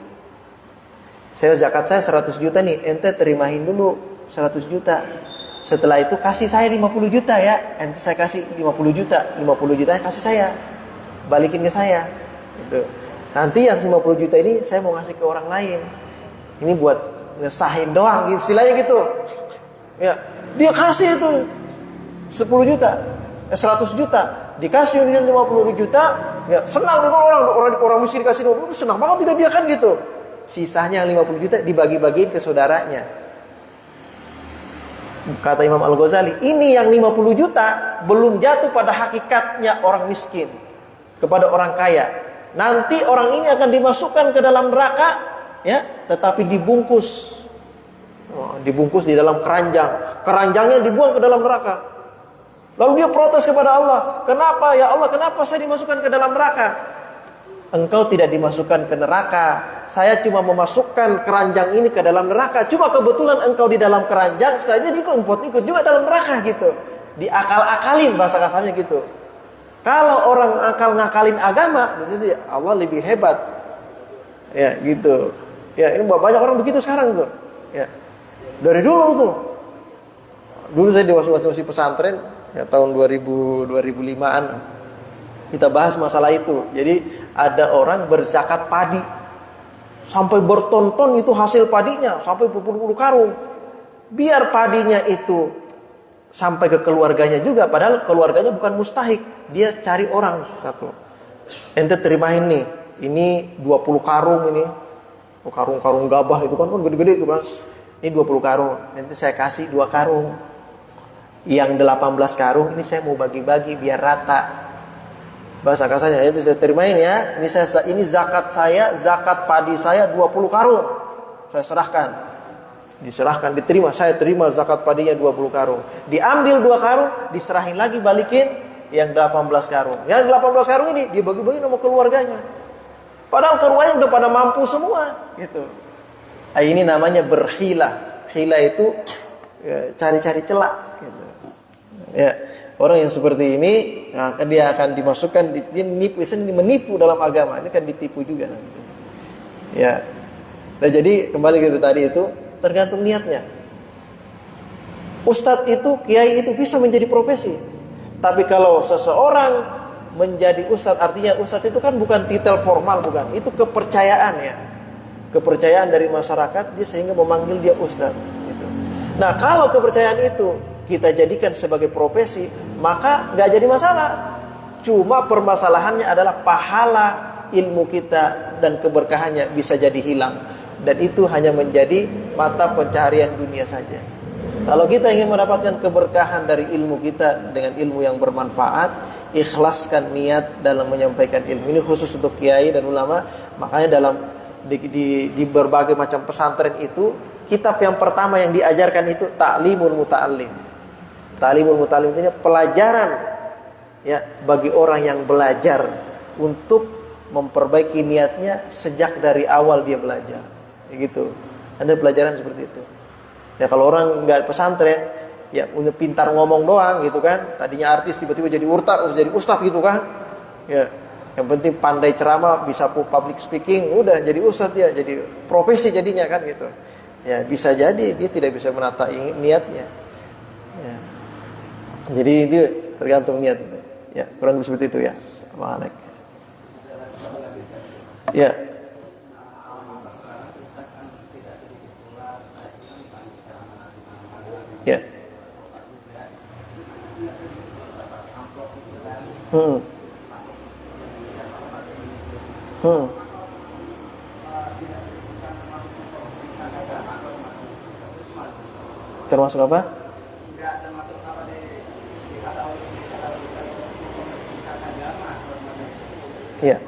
Zakat saya 100 juta nih, ente terimain dulu 100 juta. Setelah itu kasih saya 50 juta ya. Ente saya kasih 50 juta. 50 juta kasih saya. Balikin ke saya. Gitu. Nanti yang 50 juta ini saya mau ngasih ke orang lain. Ini buat ngesahin doang, istilahnya gitu. Ya, dia kasih itu 10 juta, 100 juta. Dikasih dia 50 juta, ya senang nih orang miskin kasih 50 juta, senang banget tidak dia kan gitu. Sisanya 50 juta dibagi-bagiin ke saudaranya. Kata Imam Al-Ghazali, ini yang 50 juta belum jatuh pada hakikatnya orang miskin kepada orang kaya. Nanti orang ini akan dimasukkan ke dalam neraka, ya, tetapi dibungkus di dalam keranjang. Keranjangnya dibuang ke dalam neraka. Lalu dia protes kepada Allah, kenapa ya Allah, kenapa saya dimasukkan ke dalam neraka? Engkau tidak dimasukkan ke neraka. Saya cuma memasukkan keranjang ini ke dalam neraka. Cuma kebetulan engkau di dalam keranjang, saya ikut juga dalam neraka gitu. diakal-akalin, bahasa kasarnya gitu. Kalau orang ngakalin agama, jadi Allah lebih hebat. Ya, gitu. Ya, ini banyak orang begitu sekarang tuh. Ya. Dari dulu tuh. Dulu saya di waktu pesantren, ya tahun 2005-an. Kita bahas masalah itu. Jadi ada orang berzakat padi. Sampai berton-ton itu hasil padinya, sampai berpuluh-puluh karung. Biar padinya itu sampai ke keluarganya juga, padahal keluarganya bukan mustahik. Dia cari orang satu. Ente terimain nih, ini 20 karung ini. Karung-karung gabah itu kan gede-gede itu kan. Ini 20 karung, nanti saya kasih 2 karung. Yang 18 karung ini saya mau bagi-bagi biar rata. Bahasa kasarnya, itu saya terimain ya. Ini zakat saya, zakat padi saya 20 karung. Saya serahkan. Diserahkan, diterima. Saya terima zakat padinya 20 karung. Diambil 2 karung, diserahin lagi, balikin yang 18 karung. Yang 18 karung ini dibagi-bagi sama keluarganya. Padahal keluarganya udah pada mampu semua, gitu. Ini namanya berhila. Hila itu ya, cari-cari celah, gitu. Ya, orang yang seperti ini, nah, dia akan dimasukkan dia menipu dalam agama. Ini kan ditipu juga nanti. Ya. Nah, jadi kembali ke tadi itu tergantung niatnya. Ustadz itu, kiai itu bisa menjadi profesi. Tapi kalau seseorang menjadi ustadz, artinya ustadz itu kan bukan titel formal, bukan. Itu kepercayaan ya. Kepercayaan dari masyarakat dia sehingga memanggil dia ustadz. Gitu. Nah, kalau kepercayaan itu kita jadikan sebagai profesi, maka nggak jadi masalah. Cuma permasalahannya adalah pahala ilmu kita dan keberkahannya bisa jadi hilang. Dan itu hanya menjadi mata pencaharian dunia saja. Kalau kita ingin mendapatkan keberkahan dari ilmu kita dengan ilmu yang bermanfaat, ikhlaskan niat dalam menyampaikan ilmu. Ini khusus untuk kiai dan ulama. Makanya dalam di berbagai macam pesantren itu, kitab yang pertama yang diajarkan itu Ta'limul Muta'allim. Ta'limul Muta'allim itu pelajaran ya bagi orang yang belajar untuk memperbaiki niatnya sejak dari awal dia belajar. Gitu. Ada pelajaran seperti itu. Ya kalau orang nggak pesantren, ya punya pintar ngomong doang gitu kan. Tadinya artis tiba-tiba jadi jadi ustadz gitu kan. Ya, yang penting pandai ceramah, bisa public speaking, udah jadi ustadz ya, jadi profesi jadinya kan gitu. Ya bisa jadi dia tidak bisa menata niatnya. Ya. Jadi itu tergantung niat. Ya kurang lebih seperti itu ya. Waalaikumsalam. Ya. Ya. Termasuk apa? Ya.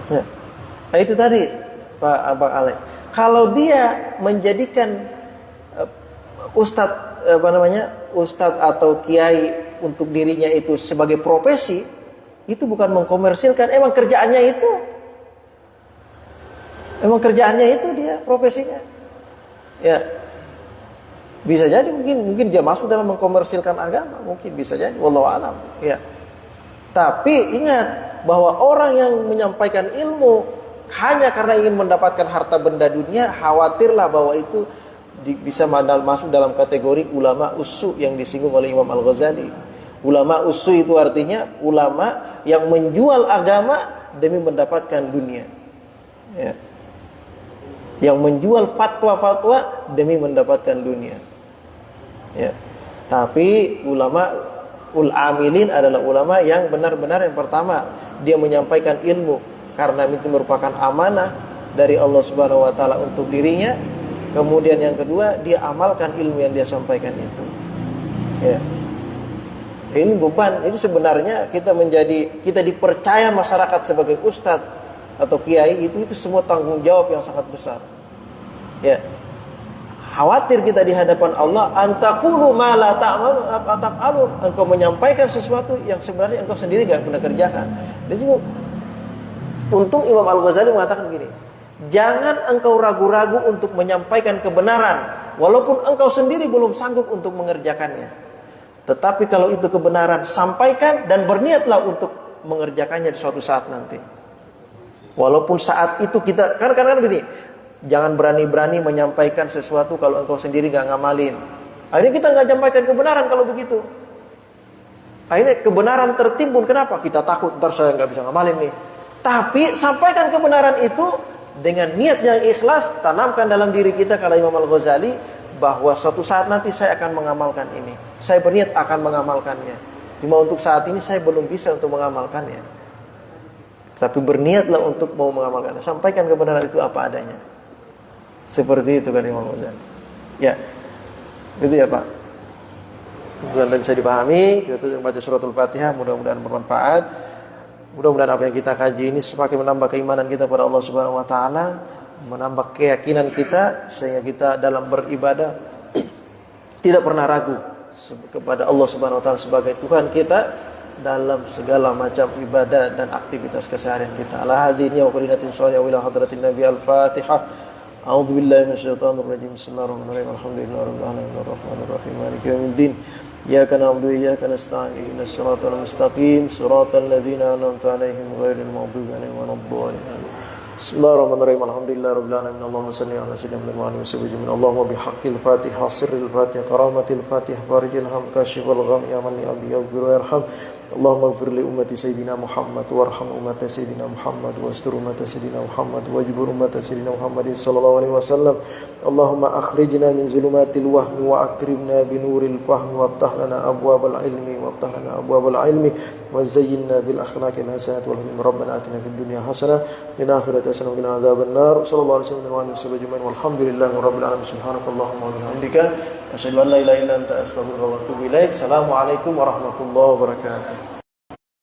Ya. Nah itu tadi Pak Abang Alek. Kalau dia menjadikan ustadz ustadz atau kiai untuk dirinya itu sebagai profesi, itu bukan mengkomersilkan. Emang kerjaannya itu dia profesinya. Ya. Bisa jadi mungkin dia masuk dalam mengkomersilkan agama, mungkin bisa jadi. Wallahu a'lam. Ya. Tapi ingat bahwa orang yang menyampaikan ilmu hanya karena ingin mendapatkan harta benda dunia, khawatirlah bahwa itu bisa masuk dalam kategori ulama ussu yang disinggung oleh Imam Al-Ghazali. Ulama ussu itu artinya ulama yang menjual agama demi mendapatkan dunia. Ya. Yang menjual fatwa-fatwa demi mendapatkan dunia. Ya. Tapi ulama ul-amilin adalah ulama yang benar-benar yang pertama dia menyampaikan ilmu karena itu merupakan amanah dari Allah Subhanahu wa taala untuk dirinya. Kemudian yang kedua, dia amalkan ilmu yang dia sampaikan itu. Ya. Ini beban. Ini sebenarnya kita dipercaya masyarakat sebagai ustadz atau kiai itu semua tanggung jawab yang sangat besar. Ya. Khawatir kita di hadapan Allah antaqulu ma la ta'malu, engkau menyampaikan sesuatu yang sebenarnya engkau sendiri enggak pernah kerjakan. Di sini untung Imam Al-Ghazali mengatakan begini, Jangan engkau ragu-ragu untuk menyampaikan kebenaran, walaupun engkau sendiri belum sanggup untuk mengerjakannya. Tetapi kalau itu kebenaran, sampaikan dan berniatlah untuk mengerjakannya di suatu saat nanti. Walaupun saat itu kita, karena begini, jangan berani-berani menyampaikan sesuatu kalau engkau sendiri gak ngamalin. Akhirnya kita gak nyampaikan kebenaran kalau begitu. Akhirnya kebenaran tertimbun. Kenapa? Kita takut, ntar saya gak bisa ngamalin nih. Tapi sampaikan kebenaran itu dengan niat yang ikhlas, tanamkan dalam diri kita kata Imam Al-Ghazali, bahwa suatu saat nanti saya akan mengamalkan ini. Saya berniat akan mengamalkannya. Cuma untuk saat ini saya belum bisa untuk mengamalkannya. Tapi berniatlah untuk mau mengamalkannya. Sampaikan kebenaran itu apa adanya. Seperti itu kan Imam Al-Ghazali. Ya, itu ya Pak. Mudah-mudahan bisa dipahami. Kita tutup baca suratul Fatihah. Mudah-mudahan bermanfaat. Mudah-mudahan apa yang kita kaji ini semakin menambah keimanan kita pada Allah Subhanahu wa taala, menambah keyakinan kita sehingga kita dalam beribadah tidak pernah ragu kepada Allah Subhanahu wa taala sebagai Tuhan kita dalam segala macam ibadah dan aktivitas keseharian kita. Ala hadhihi wa qulinatin shalihah ila hadratin Nabi Al-Fatihah. A'udzu billahi minasyaitonir rajim. Bismillahirrahmanirrahim. Alhamdulillahirabbil alamin arrahmanir rahim maliki yaumiddin. Iyyaka na'budu wa iyyaka nasta'in ihdinas siratal mustaqim siratal ladzina an'amta 'alaihim ghairil maghdubi 'alaihim waladdallin. Bismillahirrahmanirrahim. Alhamdulillahirabbil alamin. Allahumma shalli ala sayyidina Muhammadin wa sallim. Allahumma bihaqqil Fatihah sirril Fatihah karamatil Fatihah barijil ham kashifal gham ya man ya'bi yaghfir wa yarham. Allahumma ighfir li ummati sayyidina Muhammad warham ummata sayyidina Muhammad wastur ummata sayyidina Muhammad wajbur ummata sayyidina Muhammadin sallallahu alaihi wasallam. Allahumma akhrijna min zulumatil wahmi wa akrimna bi nuril fahmi waftah lana abwabal ilmi wa zayyinna bil akhlaqil hasanati wal hikmati. Rabbana atina fid dunya hasanah wa fil akhirati hasanah wa qina adzaban nar. Sallallahu alaihi wasallam wa alihi walhamdulillahi rabbil alamin. Subhanakallahumma wa bihamdika asyhadu an la ilaha illa anta astaghfiruka wa atubu ilaik. Assalamualaikum warahmatullahi wabarakatuh.